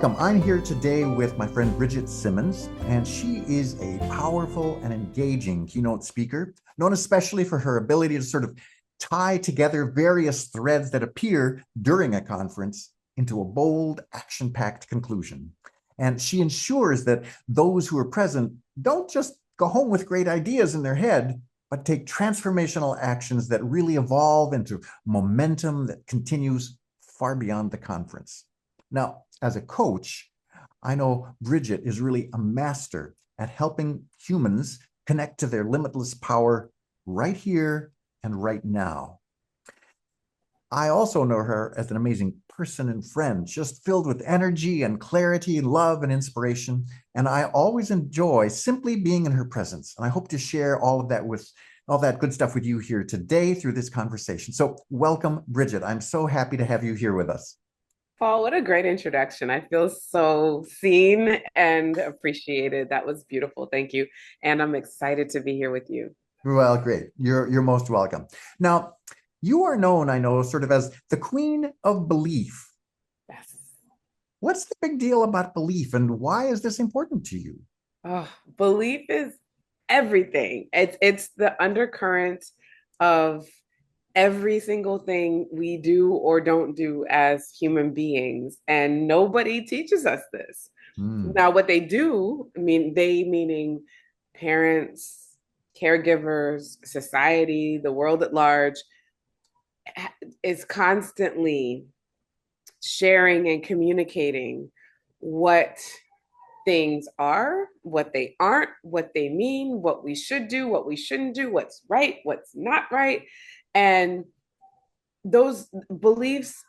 Welcome. I'm here today with my friend Bridgette Simmonds, and she is a powerful and engaging keynote speaker, known especially for her ability to sort of tie together various threads that appear during a conference into a bold, action-packed conclusion. And she ensures that those who are present don't just go home with great ideas in their head, but take transformational actions that really evolve into momentum that continues far beyond the conference. Now, as a coach, I know Bridgette is really a master at helping humans connect to their limitless power right here and right now. I also know her as an amazing person and friend, just filled with energy and clarity, love and inspiration. And I always enjoy simply being in her presence. And I hope to share all of that good stuff with you here today through this conversation. So welcome, Bridgette. I'm so happy to have you here with us. Paul, what a great introduction. I feel so seen and appreciated. That was beautiful. Thank you. And I'm excited to be here with you. Well, great. You're most welcome. Now, you are known, I know, sort of as the queen of belief. Yes. What's the big deal about belief and why is this important to you? Oh, belief is everything. It's the undercurrent of every single thing we do or don't do as human beings. And nobody teaches us this. Hmm. Now, what they do, they meaning parents, caregivers, society, the world at large, is constantly sharing and communicating what things are, what they aren't, what they mean, what we should do, what we shouldn't do, what's right, what's not right. And those beliefs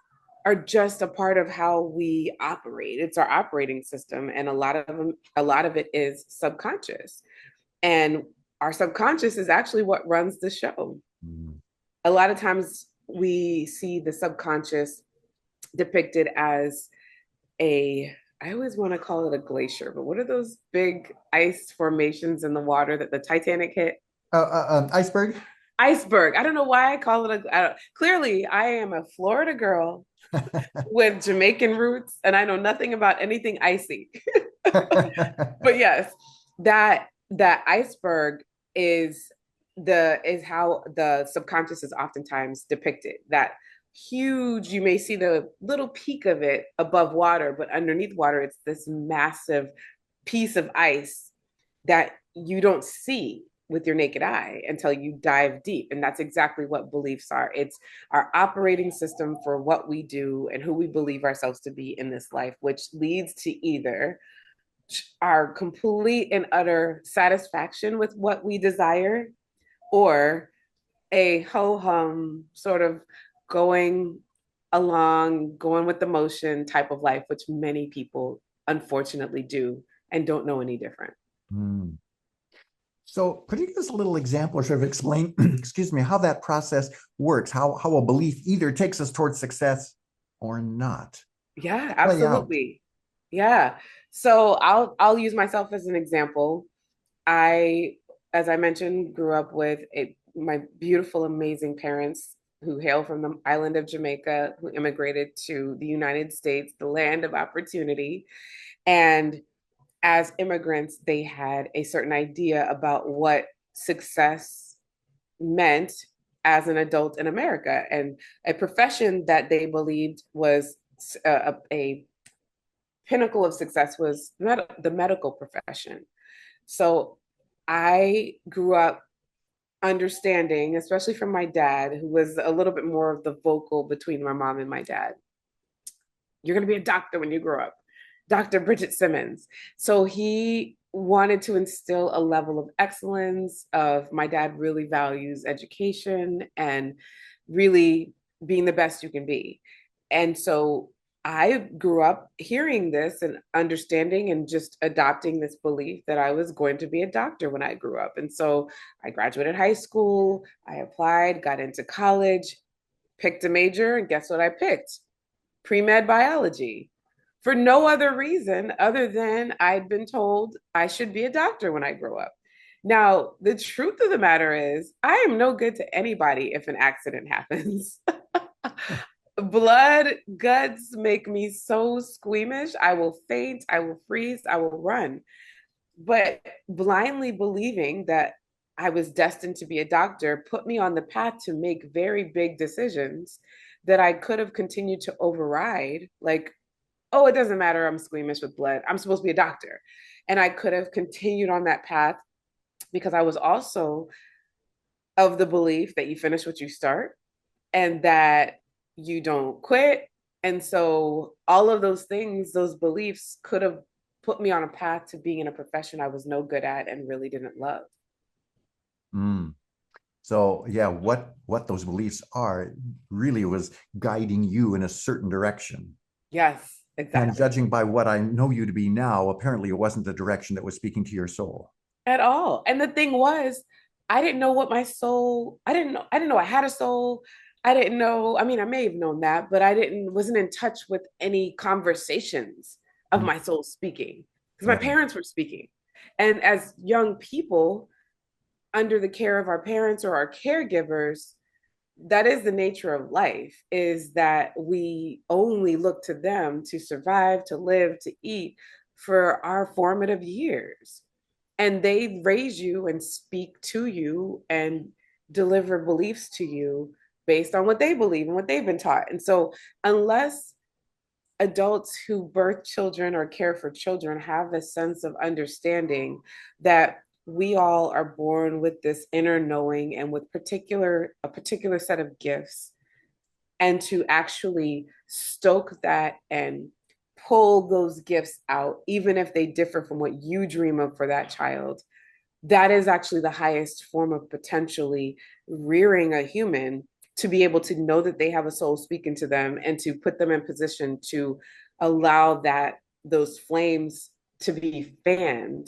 are just a part of how we operate. It's our operating system. And a lot of it is subconscious. And our subconscious is actually what runs the show. Hmm. A lot of times we see the subconscious depicted as I always want to call it a glacier, but what are those big ice formations in the water that the Titanic hit? Iceberg? Iceberg. I don't know why I call it clearly I am a Florida girl with Jamaican roots and I know nothing about anything icy. But yes, that iceberg is is how the subconscious is oftentimes depicted. That huge, you may see the little peak of it above water, but underneath water, it's this massive piece of ice that you don't see with your naked eye until you dive deep. And that's exactly what beliefs are. It's our operating system for what we do and who we believe ourselves to be in this life, which leads to either our complete and utter satisfaction with what we desire or a ho hum sort of going going with the motion type of life, which many people unfortunately do and don't know any different. Hmm. So could you give us a little example or sort of explain, excuse me, how that process works, how a belief either takes us towards success or not? Yeah, Play out. absolutely. Yeah. So I'll use myself as an example. I, as I mentioned, grew up with my beautiful, amazing parents who hail from the island of Jamaica, who immigrated to the United States, the land of opportunity. And as immigrants, they had a certain idea about what success meant as an adult in America and a profession that they believed was a pinnacle of success was the medical profession. So I grew up understanding, especially from my dad, who was a little bit more of the vocal between my mom and my dad. You're going to be a doctor when you grow up, Dr. Bridgette Simmonds. So he wanted to instill a level of excellence of my dad really values education and really being the best you can be. And so I grew up hearing this and understanding and just adopting this belief that I was going to be a doctor when I grew up. And so I graduated high school, I applied, got into college, picked a major, and guess what I picked? Pre-med biology for no other reason other than I'd been told I should be a doctor when I grow up. Now, the truth of the matter is, I am no good to anybody if an accident happens. Blood, guts make me so squeamish. I will faint, I will freeze, I will run. But blindly believing that I was destined to be a doctor put me on the path to make very big decisions that I could have continued to override. Like, oh, it doesn't matter. I'm squeamish with blood. I'm supposed to be a doctor. And I could have continued on that path because I was also of the belief that you finish what you start and that you don't quit. And so all of those things, those beliefs could have put me on a path to being in a profession I was no good at and really didn't love. Mm. So yeah, what those beliefs are really was guiding you in a certain direction. Yes, And exactly. judging by what I know you to be now, apparently it wasn't the direction that was speaking to your soul. At all. And the thing was, I didn't know what my soul, I didn't know I had a soul. I didn't know, I mean, I may have known that, but I didn't wasn't in touch with any conversations of Mm. my soul speaking because my Yeah, parents were speaking. And as young people, under the care of our parents or our caregivers, that is the nature of life, is that we only look to them to survive, to live, to eat for our formative years. And they raise you and speak to you and deliver beliefs to you based on what they believe and what they've been taught. And so unless adults who birth children or care for children have a sense of understanding that we all are born with this inner knowing and with a particular set of gifts, and to actually stoke that and pull those gifts out even if they differ from what you dream of for that child, that is actually the highest form of potentially rearing a human, to be able to know that they have a soul speaking to them and to put them in position to allow that those flames to be fanned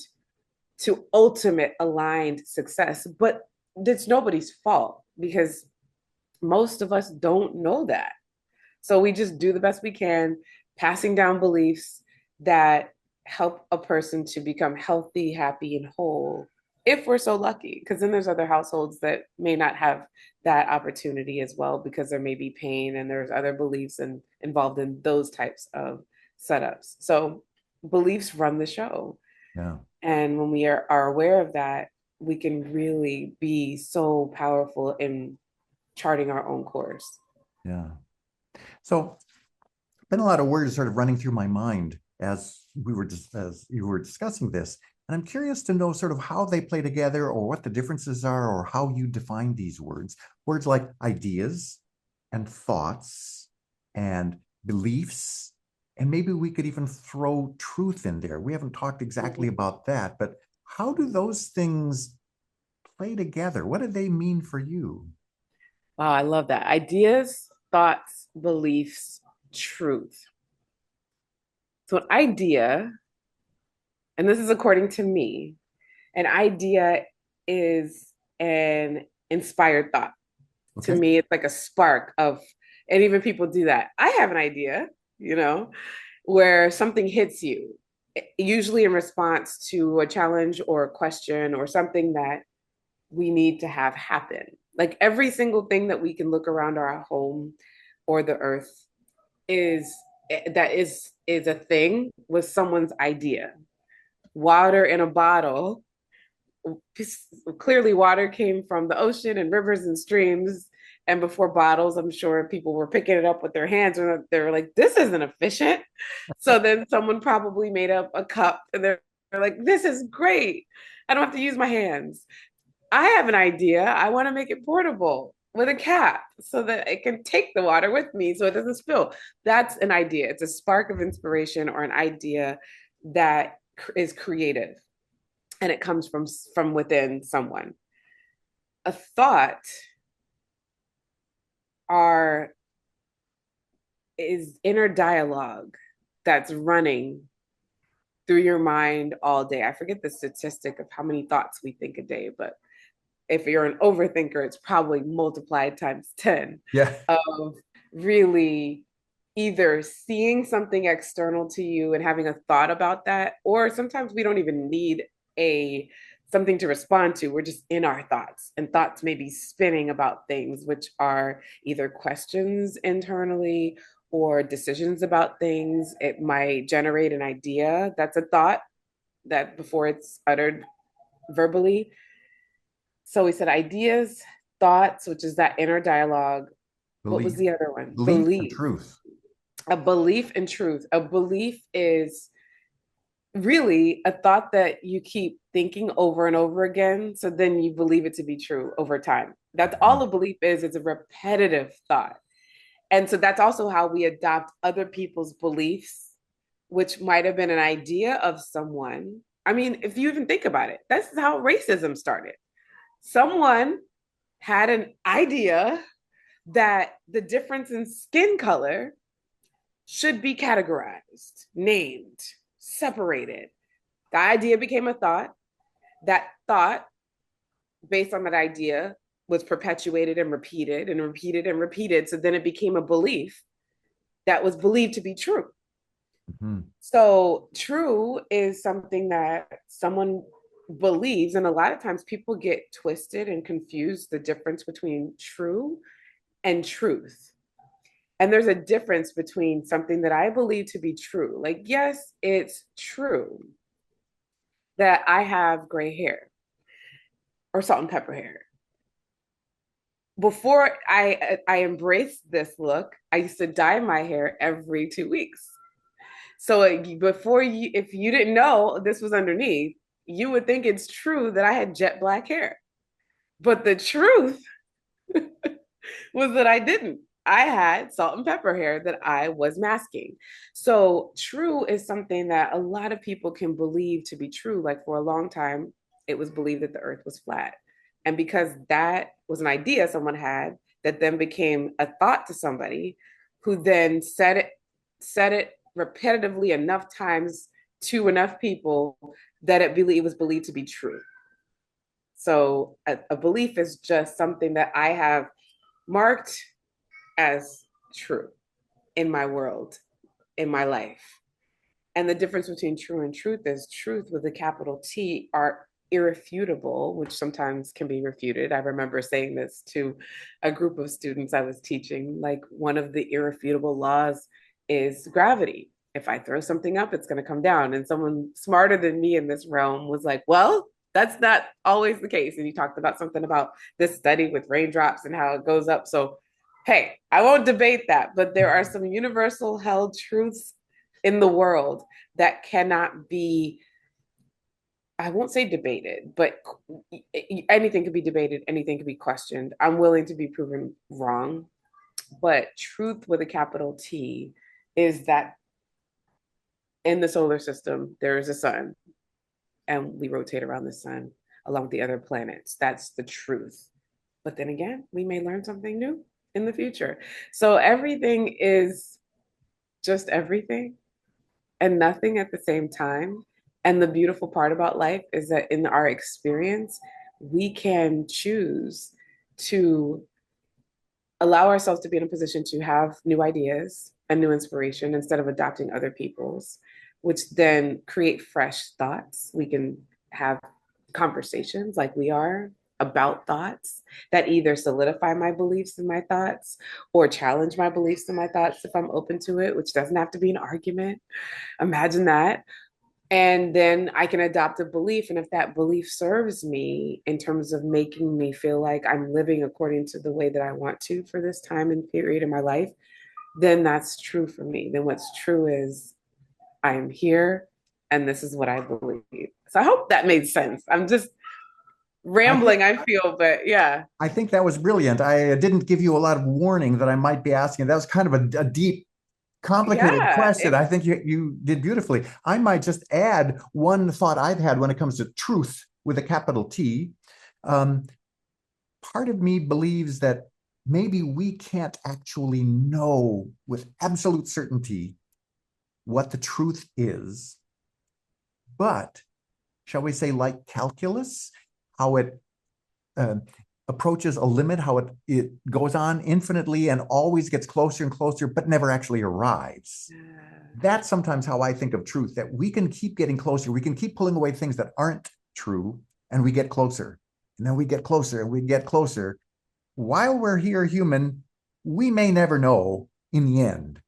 to ultimate aligned success. But it's nobody's fault because most of us don't know that. So we just do the best we can, passing down beliefs that help a person to become healthy, happy, and whole, if we're so lucky. Because then there's other households that may not have that opportunity as well, because there may be pain and there's other beliefs and involved in those types of setups. So beliefs run the show. yeah, And when we are aware of that, we can really be so powerful in charting our own course. yeah. So been a lot of words sort of running through my mind as you were discussing this. And I'm curious to know sort of how they play together or what the differences are or how you define these words. Words like ideas and thoughts and beliefs. And maybe we could even throw truth in there. We haven't talked exactly about that, but how do those things play together? What do they mean for you? Wow, I love that. Ideas, thoughts, beliefs, truth. So, an idea, and this is according to me, an idea is an inspired thought. To Okay. me, it's like a spark of, and even people do that. I have an idea, you know, where something hits you, usually in response to a challenge or a question or something that we need to have happen. Like every single thing that we can look around our home or the earth is is a thing with someone's idea. Water in a bottle, clearly water came from the ocean and rivers and streams, and before bottles, I'm sure people were picking it up with their hands and they were like, this isn't efficient. So then someone probably made up a cup and they're like, this is great, I don't have to use my hands. I have an idea. I want to make it portable with a cap so that it can take the water with me so it doesn't spill. That's an idea. It's a spark of inspiration or an idea that is creative and it comes from within someone. A thought are is inner dialogue that's running through your mind all day. I forget the statistic of how many thoughts we think a day, but if you're an overthinker, it's probably multiplied times 10 Yeah. of really either seeing something external to you and having a thought about that, or sometimes we don't even need a something to respond to. We're just in our thoughts, and thoughts may be spinning about things, which are either questions internally or decisions about things. It might generate an idea that's a thought that before it's uttered verbally. So we said ideas, thoughts, which is that inner dialogue. What was Belief, the other one? belief and Belief. truth. A belief in truth. A belief is really a thought that you keep thinking over and over again. So then you believe it to be true over time. That's all a belief is. It's a repetitive thought. And so that's also how we adopt other people's beliefs, which might have been an idea of someone. I mean, if you even think about it, that's how racism started. Someone had an idea that the difference in skin color should be categorized, named, separated. The idea became a thought. That thought, based on that idea, was perpetuated and repeated and repeated and repeated. So then it became a belief that was believed to be true. Mm-hmm. So true is something that someone believes, and a lot of times people get twisted and confused the difference between true and truth. And there's a difference between something that I believe to be true. Like, yes, it's true that I have gray hair or salt and pepper hair. Before I embraced this look, I used to dye my hair every 2 weeks. So before you, if you didn't know this was underneath, you would think it's true that I had jet black hair. But the truth was that I didn't. I had salt and pepper hair that I was masking. So, true is something that a lot of people can believe to be true. Like for a long time, it was believed that the earth was flat. And because that was an idea someone had that then became a thought to somebody who then said it repetitively enough times to enough people that it was believed to be true. So, a belief is just something that I have marked as true in my world, in my life. And the difference between true and truth is truth with a capital T are irrefutable, which sometimes can be refuted. I remember saying this to a group of students I was teaching. Like, one of the irrefutable laws is gravity. If I throw something up, it's going to come down. And someone smarter than me in this realm was like, well, that's not always the case. And he talked about something about this study with raindrops and how it goes up. So, hey, I won't debate that, but there are some universal held truths in the world that cannot be, I won't say debated, but anything could be debated, anything could be questioned. I'm willing to be proven wrong, but truth with a capital T is that in the solar system, there is a sun, and we rotate around the sun along with the other planets. That's the truth. But then again, we may learn something new in the future. So everything is just everything and nothing at the same time. And the beautiful part about life is that in our experience, we can choose to allow ourselves to be in a position to have new ideas and new inspiration instead of adopting other people's, which then create fresh thoughts. We can have conversations like we are about thoughts that either solidify my beliefs and my thoughts or challenge my beliefs and my thoughts if I'm open to it, which doesn't have to be an argument. Imagine that. And then I can adopt a belief. And if that belief serves me in terms of making me feel like I'm living according to the way that I want to for this time and period in my life, then that's true for me. Then what's true is I am here and this is what I believe. So I hope that made sense. I'm just I think rambling, I feel, but yeah. I think that was brilliant. I didn't give you a lot of warning that I might be asking. That was kind of a deep, complicated Yeah. question. I think you did beautifully. I might just add one thought I've had when it comes to truth with a capital T. Um, Part of me believes that maybe we can't actually know with absolute certainty what the truth is, but shall we say, like calculus, how it uh, approaches a limit, how it goes on infinitely and always gets closer and closer, but never actually arrives. That's sometimes how I think of truth, that we can keep getting closer. We can keep pulling away things that aren't true, and we get closer. And then we get closer and we get closer. While we're here human, we may never know in the end,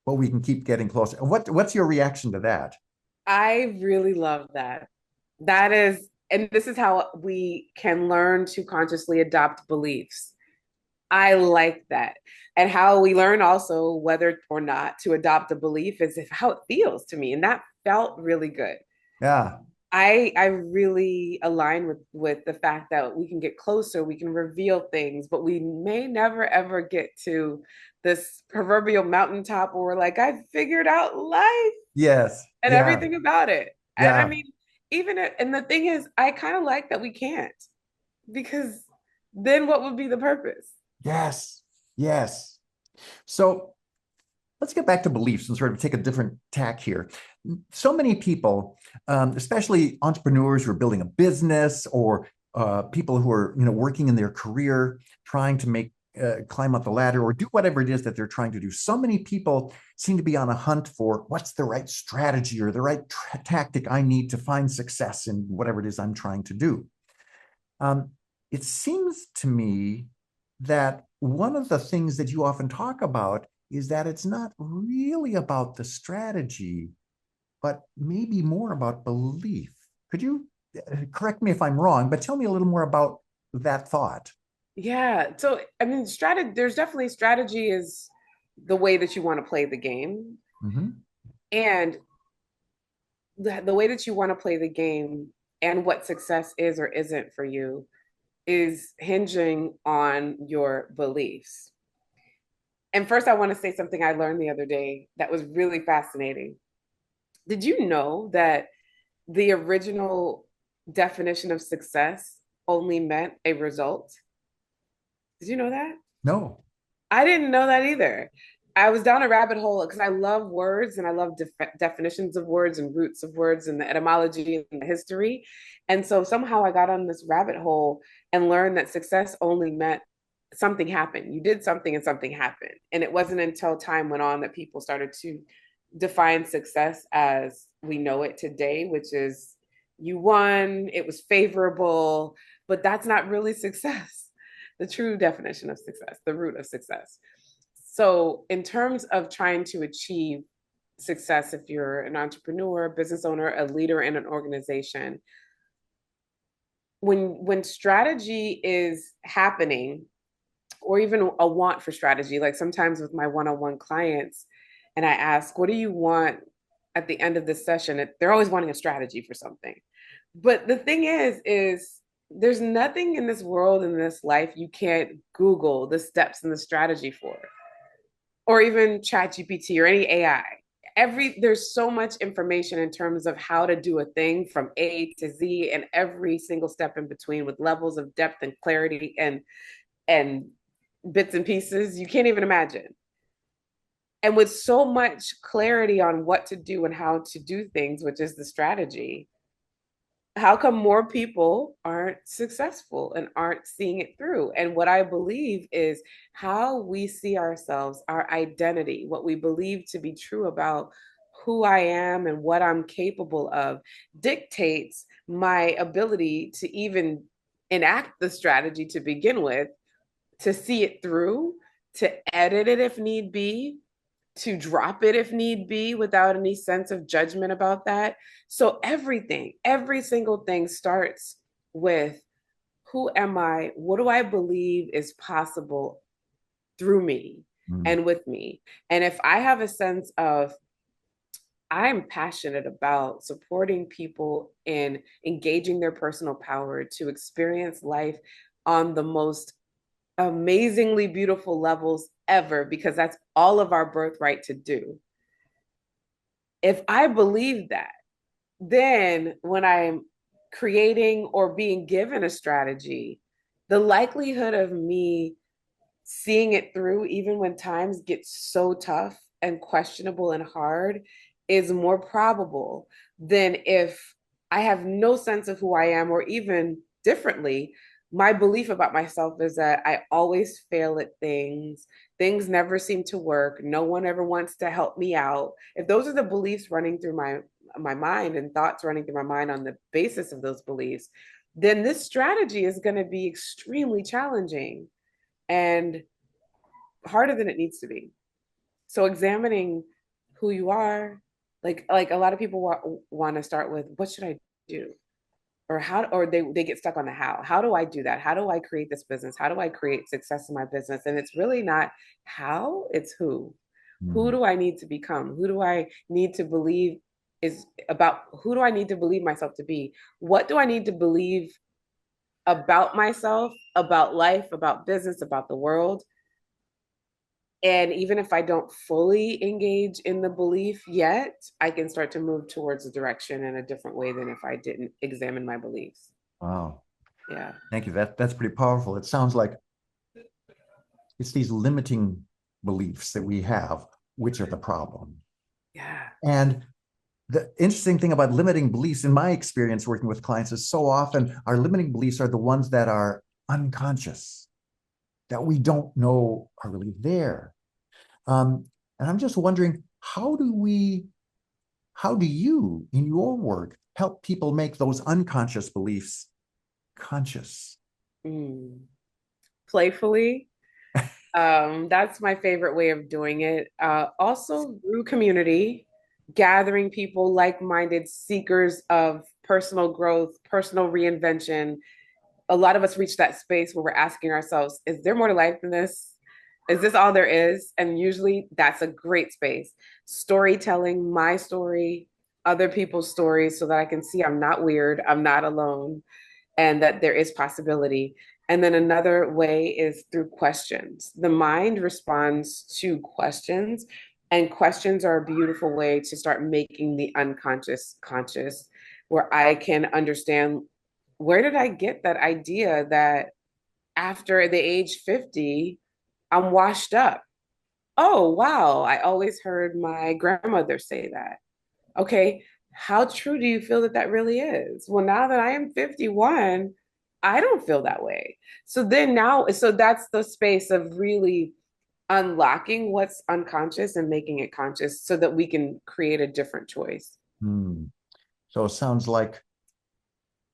but we can keep getting closer. What's your reaction to that? I really love that. That is, and this is how we can learn to consciously adopt beliefs. I like that. And how we learn also whether or not to adopt a belief is if how it feels to me. And that felt really good. Yeah. I really align with the fact that we can get closer, we can reveal things, but we may never ever get to this proverbial mountaintop where we're like, I figured out life Yes. and Yeah. everything about it. And I Yeah. mean, and the thing is, I kind of like that we can't, because then what would be the purpose? Yes. Yes. So let's get back to beliefs and sort of take a different tack here. So many people, especially entrepreneurs who are building a business, or people who are, working in their career, trying to climb up the ladder or do whatever it is that they're trying to do. So many people seem to be on a hunt for what's the right strategy or the right tactic I need to find success in whatever it is I'm trying to do. Um, it seems to me that one of the things that you often talk about is that it's not really about the strategy, but maybe more about belief. Could you correct me if I'm wrong, but tell me a little more about that thought? Yeah. So, I mean, there's definitely strategy is the way that you want to play the game. Mhm. And the way that you want to play the game and what success is or isn't for you is hinging on your beliefs. And first, I want to say something I learned the other day that was really fascinating. Did you know that the original definition of success only meant a result? Did you know that? No. I didn't know that either. I was down a rabbit hole because I love words and I love definitions of words and roots of words and the etymology and the history. And so somehow I got on this rabbit hole and learned that success only meant something happened. You did something and something happened. And it wasn't until time went on that people started to define success as we know it today, which is you won, it was favorable, but that's not really success. The true definition of success, the root of success. So, in terms of trying to achieve success, if you're an entrepreneur, a business owner, a leader in an organization, when strategy is happening, or even a want for strategy, like sometimes with my one-on-one clients, and I ask, "What do you want at the end of this session?" They're always wanting a strategy for something. But the thing is there's nothing in this world, in this life, you can't Google the steps and the strategy for, or even chat GPT or any AI. There's so much information in terms of how to do a thing from A to Z and every single step in between with levels of depth and clarity and bits and pieces you can't even imagine. And with so much clarity on what to do and how to do things, which is the strategy, how come more people aren't successful and aren't seeing it through? And what I believe is how we see ourselves, our identity, what we believe to be true about who I am and what I'm capable of dictates my ability to even enact the strategy to begin with, to see it through, to edit it if need be, to drop it if need be without any sense of judgment about that. So everything, every single thing starts with who am I? What do I believe is possible through me Mm. and with me? And if I have a sense of I'm passionate about supporting people in engaging their personal power to experience life on the most amazingly beautiful levels ever, because that's all of our birthright to do. If I believe that, then when I'm creating or being given a strategy, the likelihood of me seeing it through, even when times get so tough and questionable and hard, is more probable than if I have no sense of who I am, or even differently, my belief about myself is that I always fail at things. Things never seem to work. No one ever wants to help me out. If those are the beliefs running through my mind and thoughts running through my mind on the basis of those beliefs, then this strategy is going to be extremely challenging and harder than it needs to be. So examining who you are, like a lot of people want to start with, what should I do? Or how, or they get stuck on the how. How do I do that? How do I create this business? How do I create success in my business? And it's really not how, it's who. Who Hmm. do I need to become? Who do I need to believe is about, who do I need to believe myself to be? What do I need to believe about myself, about life, about business, about the world? And even if I don't fully engage in the belief yet, I can start to move towards a direction in a different way than if I didn't examine my beliefs. Wow. Yeah. Thank you. That's pretty powerful. It sounds like it's these limiting beliefs that we have, which are the problem. Yeah. And the interesting thing about limiting beliefs, in my experience working with clients, is so often our limiting beliefs are the ones that are unconscious, that we don't know are really there. And I'm just wondering, how do you, in your work, help people make those unconscious beliefs conscious? Mm. Playfully. That's my favorite way of doing it. Also through community, gathering people, like-minded seekers of personal growth, personal reinvention. A lot of us reach that space where we're asking ourselves, is there more to life than this? Is this all there is? And usually that's a great space. Storytelling, my story, other people's stories, so that I can see I'm not weird, I'm not alone, and that there is possibility. And then another way is through questions. The mind responds to questions, and questions are a beautiful way to start making the unconscious conscious, where I can understand, where did I get that idea that after the age 50, I'm washed up? Oh, wow. I always heard my grandmother say that. Okay, how true do you feel that that really is? Well, now that I am 51, I don't feel that way. So then now, so that's the space of really unlocking what's unconscious and making it conscious so that we can create a different choice. Hmm. So it sounds like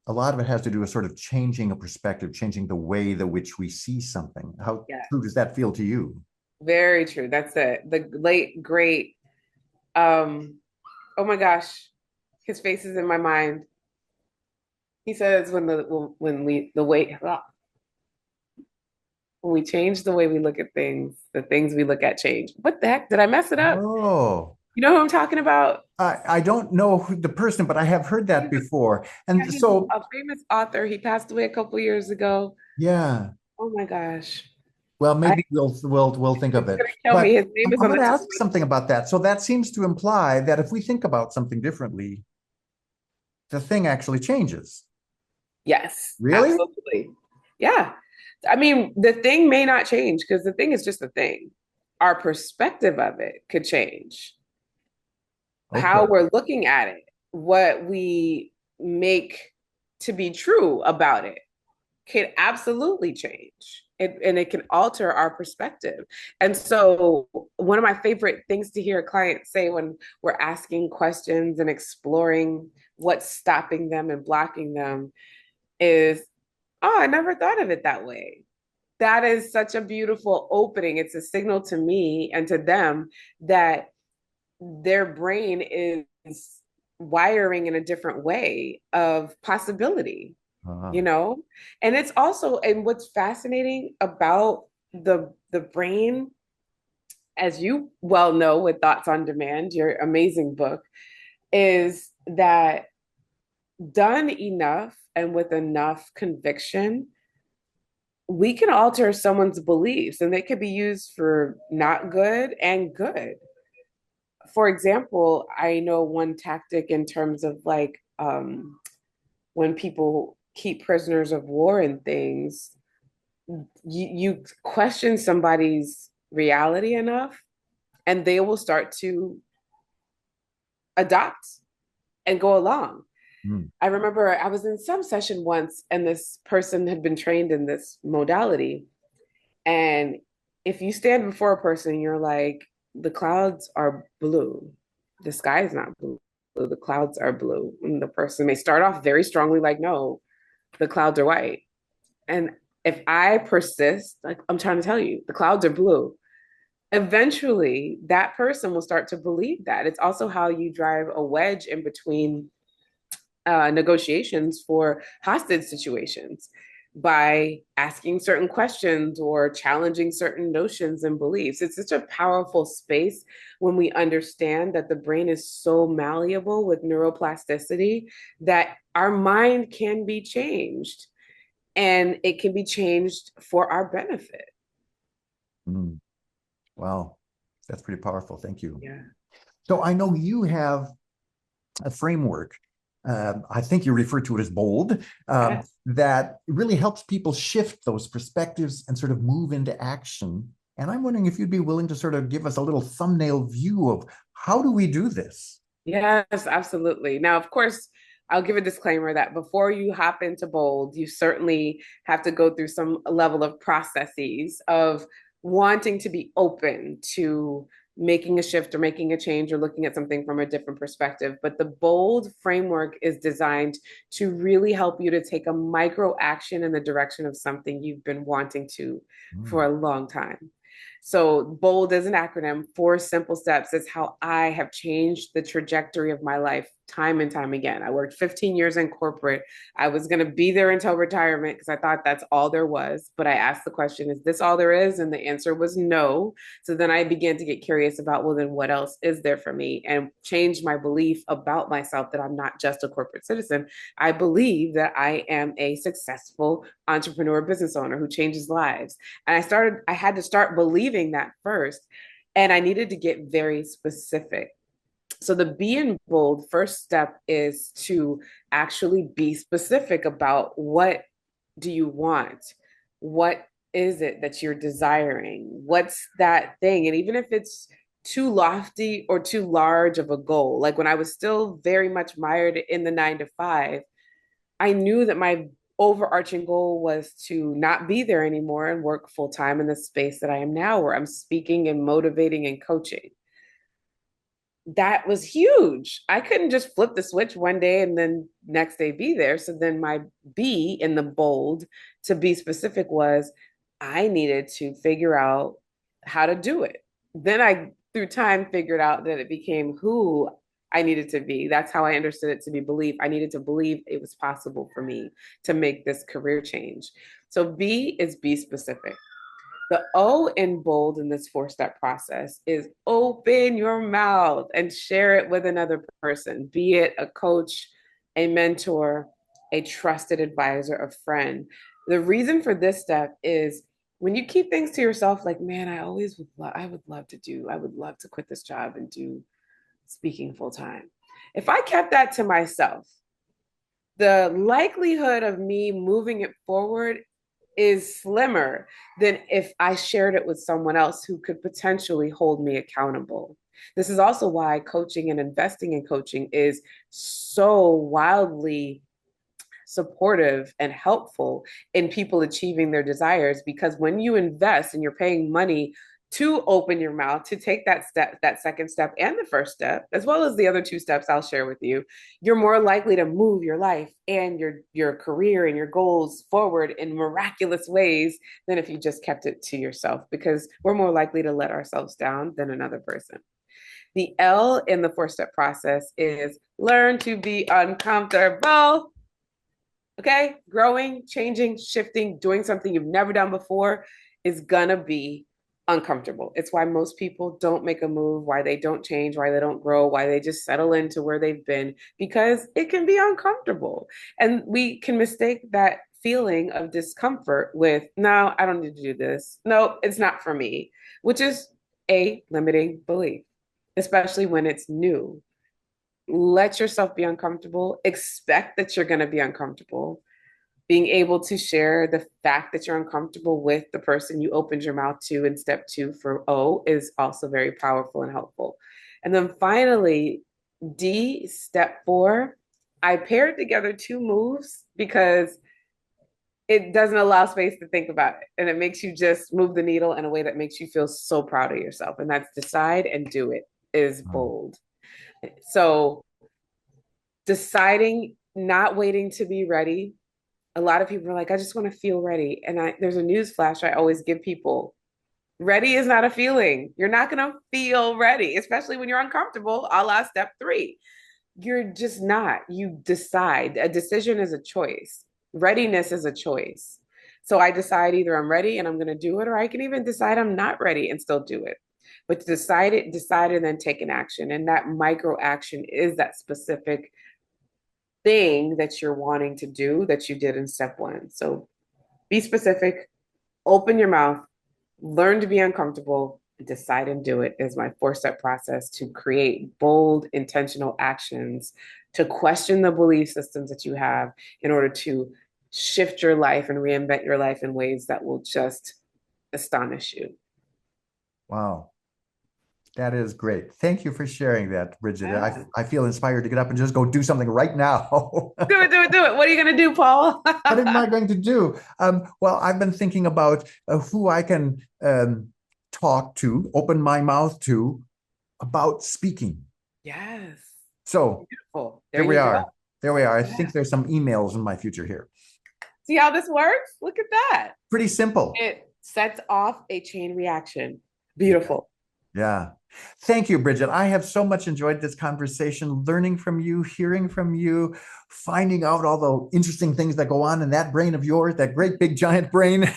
a lot of it has to do with sort of changing a perspective, changing the way that which we see something. How Yeah, true does that feel to you? very true. That's it. The late, great, um, oh my gosh, his face is in my mind. He says when we the way when we change the way we look at things, the things we look at change. What the heck? Did I mess it up? Oh, You know who I'm talking about? I don't know who the person, but I have heard that He's a, before. yeah, And he's so, a famous author. He passed away a couple years ago. yeah, Oh my gosh. well, I, maybe we'll think of it's it. gonna kill me. But His name is I'm on going the to tip of ask something about that. So that seems to imply that if we think about something differently, the thing actually changes. yes, Really? absolutely. Yeah. I mean, the thing may not change because the thing is just a thing. Our perspective of it could change. How Okay. we're looking at it, what we make to be true about it can absolutely change. And it can alter our perspective. And so, one of my favorite things to hear a client say when we're asking questions and exploring what's stopping them and blocking them is, oh, I never thought of it that way. That is such a beautiful opening. It's a signal to me and to them that their brain is wiring in a different way of possibility, Uh-huh. you know. And it's also, and what's fascinating about the brain, as you well know with Thoughts on Demand, your amazing book, is that done enough and with enough conviction, we can alter someone's beliefs and they could be used for not good and good. For example, I know one tactic in terms of like when people keep prisoners of war and things, you question somebody's reality enough, and they will start to adopt and go along. Hmm. I remember I was in some session once, and this person had been trained in this modality. And if you stand before a person, you're like, the clouds are blue, the sky is not blue, the clouds are blue. And the person may start off very strongly, like, no, the clouds are white. And if I persist, like I'm trying to tell you, the clouds are blue. Eventually, that person will start to believe that. It's also how you drive a wedge in between negotiations for hostage situations by asking certain questions or challenging certain notions and beliefs. It's such a powerful space when we understand that the brain is so malleable with neuroplasticity that our mind can be changed and it can be changed for our benefit. Mm, wow, that's pretty powerful. Thank you. Yeah. So I know you have a framework. I think you refer to it as bold, Yes. that really helps people shift those perspectives and sort of move into action. And I'm wondering if you'd be willing to sort of give us a little thumbnail view of how do we do this? Yes, absolutely. Now, of course, I'll give a disclaimer that before you hop into bold, you certainly have to go through some level of processes of wanting to be open to making a shift or making a change or looking at something from a different perspective. But the bold framework is designed to really help you to take a micro action in the direction of something you've been wanting to for Mm, a long time. So, BOLD is an acronym. 4 simple steps is how I have changed the trajectory of my life time and time again. I worked 15 years in corporate. I was going to be there until retirement because I thought that's all there was. But I asked the question, is this all there is? And the answer was no. So then I began to get curious about, well, then what else is there for me? And changed my belief about myself that I'm not just a corporate citizen. I believe that I am a successful entrepreneur business owner who changes lives. And I had to start believing that first. And I needed to get very specific. So the be in bold first step is to actually be specific about what do you want? What is it that you're desiring? What's that thing? And even if it's too lofty or too large of a goal, like when I was still very much mired in the 9 to 5, I knew that my overarching goal was to not be there anymore and work full time in the space that I am now, where I'm speaking and motivating and coaching. That was huge. I couldn't just flip the switch one day and then next day be there. So then my B in the bold, to be specific, was I needed to figure out how to do it. Then I, through time, figured out that it became who I needed to be. That's how I understood it to be belief. I needed to believe it was possible for me to make this career change. So B is be specific. The O in bold in this 4 step process is open your mouth and share it with another person, be it a coach, a mentor, a trusted advisor, a friend. The reason for this step is when you keep things to yourself, like, man, I would love to quit this job and do speaking full time. If I kept that to myself, the likelihood of me moving it forward is slimmer than if I shared it with someone else who could potentially hold me accountable. This is also why coaching and investing in coaching is so wildly supportive and helpful in people achieving their desires, because when you invest and you're paying money to open your mouth, to take that step, that second step and the first step, as well as the other 2 steps I'll share with you, you're more likely to move your life and your career and your goals forward in miraculous ways than if you just kept it to yourself, because we're more likely to let ourselves down than another person. The L in the 4 step process is learn to be uncomfortable. Okay, growing, changing, shifting, doing something you've never done before is gonna be uncomfortable. It's why most people don't make a move, why they don't change, why they don't grow, why they just settle into where they've been, because it can be uncomfortable. And we can mistake that feeling of discomfort with, no, I don't need to do this. No, it's not for me, which is a limiting belief, especially when it's new. Let yourself be uncomfortable, expect that you're going to be uncomfortable. Being able to share the fact that you're uncomfortable with the person you opened your mouth to in step 2 for O is also very powerful and helpful. And then finally, D, step 4, I paired together 2 moves because it doesn't allow space to think about it. And it makes you just move the needle in a way that makes you feel so proud of yourself. And that's decide and do it is wow. bold. So deciding, not waiting to be ready, a lot of people are like, I just want to feel ready. And there's a news flash I always give people. Ready is not a feeling. You're not going to feel ready, especially when you're uncomfortable, a la step 3. You're just not. You decide. A decision is a choice. Readiness is a choice. So I decide either I'm ready and I'm going to do it, or I can even decide I'm not ready and still do it. But to decide and then take an action. And that micro action is that specific thing that you're wanting to do that you did in step 1. So be specific, open your mouth, learn to be uncomfortable, decide and do it is my 4-step process to create bold, intentional actions, to question the belief systems that you have in order to shift your life and reinvent your life in ways that will just astonish you. Wow. That is great. Thank you for sharing that, Bridget. Yeah. I feel inspired to get up and just go do something right now. Do it, do it, do it. What are you going to do, Paul? What am I going to do? Well, I've been thinking about who I can talk to, open my mouth to about speaking. Yes. So Beautiful. there There we you go. are. There we are. I Yeah. think there's some emails in my future here. See how this works? Look at that. Pretty simple. It sets off a chain reaction. Beautiful. Yeah. Thank you, Bridget. I have so much enjoyed this conversation, learning from you, hearing from you, finding out all the interesting things that go on in that brain of yours, that great big giant brain.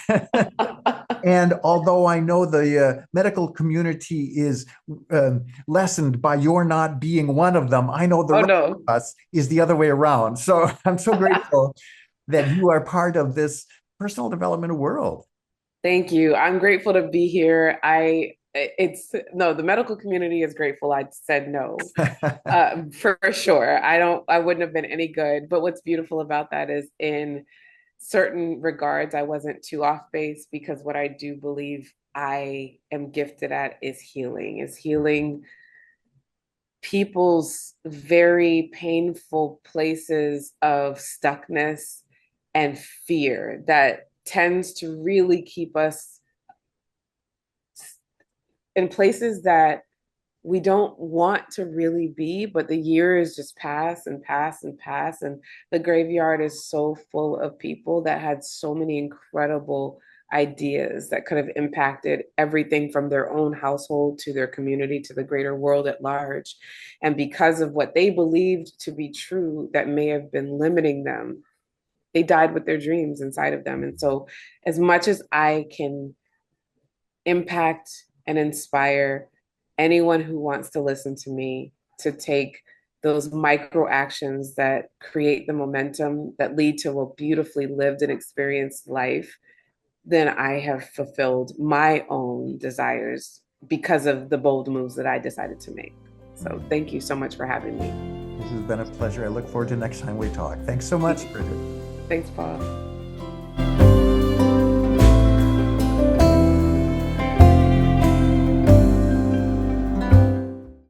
And although I know the medical community is lessened by your not being one of them, I know the Oh rest no. of us is the other way around. So I'm so grateful that you are part of this personal development world. Thank you. I'm grateful to be here. It's no, the medical community is grateful I said no, for sure. I wouldn't have been any good. But what's beautiful about that is in certain regards, I wasn't too off base because what I do believe I am gifted at is healing people's very painful places of stuckness and fear that tends to really keep us in places that we don't want to really be, but the years just pass and pass and pass. And the graveyard is so full of people that had so many incredible ideas that could have impacted everything from their own household to their community to the greater world at large. And because of what they believed to be true that may have been limiting them, they died with their dreams inside of them. And so, as much as I can impact and inspire anyone who wants to listen to me to take those micro actions that create the momentum that lead to a beautifully lived and experienced life, then I have fulfilled my own desires because of the bold moves that I decided to make. So thank you so much for having me. This has been a pleasure. I look forward to next time we talk. Thanks so much, Bridget. Thanks, Paul.